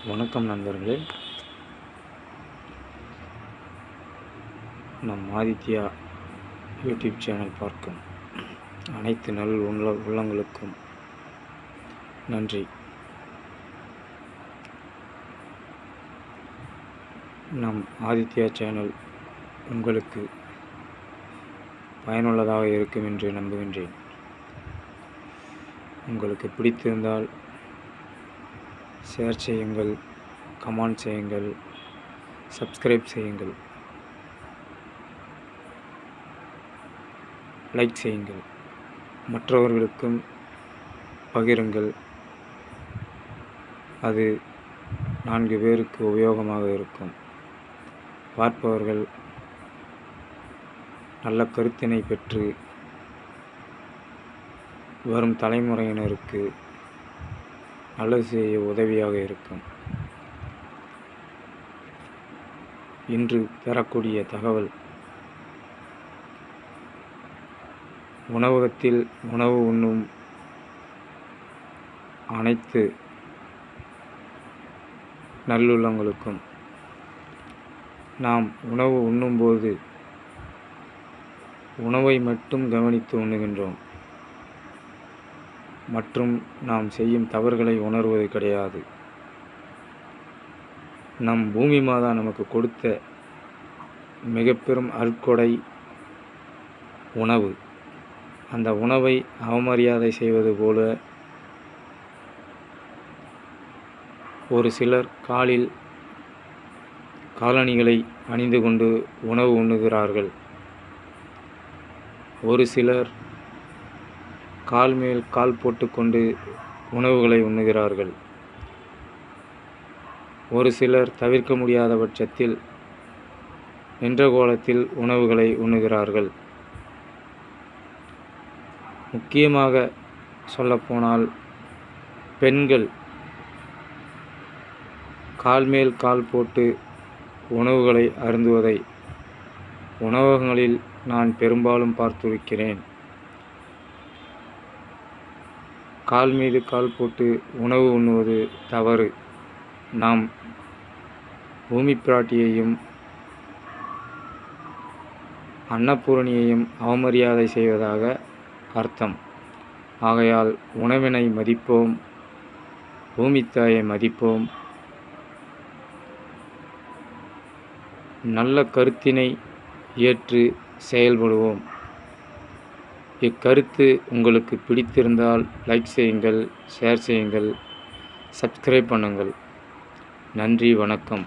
வணக்கம் நண்பர்களே. நம் ஆதித்யா யூடியூப் சேனல் பார்க்கும் அனைத்து உள்ளங்களுக்கும் நன்றி. நம் ஆதித்யா சேனல் உங்களுக்கு பயனுள்ளதாக இருக்கும் என்று நம்புகின்றேன். உங்களுக்கு பிடித்திருந்தால் ஷேர் செய்யுங்கள், கமெண்ட் செய்யுங்கள், சப்ஸ்கிரைப் செய்யுங்கள், லைக் செய்யுங்கள், மற்றவர்களுக்கும் பகிருங்கள். அது 4 பேருக்கு உபயோகமாக இருக்கும். பார்ப்பவர்கள் நல்ல கருத்தினை பெற்று வரும் தலைமுறையினருக்கு நல்லது செய்ய உதவியாக இருக்கும். இன்று பெறக்கூடிய தகவல்: உணவகத்தில் உணவு உண்ணும் அனைத்து நல்லுள்ளங்களுக்கும், நாம் உணவு உண்ணும்போது உணவை மட்டும் கவனித்து உண்ணுகின்றோம் மற்றும் நாம் செய்யும் தவறுகளை உணர்வது கிடையாது. நம் பூமி மாதா நமக்கு கொடுத்த மிக பெரும் அருட்கொடை உணவு. அந்த உணவை அவமரியாதை செய்வது போல ஒரு சிலர் காலில் காலணிகளை அணிந்து கொண்டு உணவு உண்ணுகிறார்கள். ஒரு சிலர் கால் மேல் கால் போட்டுக்கொண்டு உணவுகளை உண்ணுகிறார்கள். ஒரு சிலர் தவிர்க்க முடியாத பட்சத்தில் நின்ற கோலத்தில் உணவுகளை உண்ணுகிறார்கள். முக்கியமாக சொல்லப்போனால் பெண்கள் கால் மேல் கால் போட்டு உணவுகளை அருந்துவதை உணவகங்களில் நான் பெரும்பாலும் பார்த்திருக்கிறேன். கால் மீது கால் போட்டு உணவு உண்ணுவது தவறு. நாம் பூமி பிராட்டியையும் அன்னபூரணியையும் அவமரியாதை செய்வதாக அர்த்தம். ஆகையால் உணவினை மதிப்போம், பூமித்தாயை மதிப்போம், நல்ல கருத்தினை ஏற்று செயல்படுவோம். இக்கருத்து உங்களுக்கு பிடித்திருந்தால் லைக் செய்யுங்கள், ஷேர் செய்யுங்கள், சப்ஸ்கிரைப் பண்ணுங்கள். நன்றி, வணக்கம்.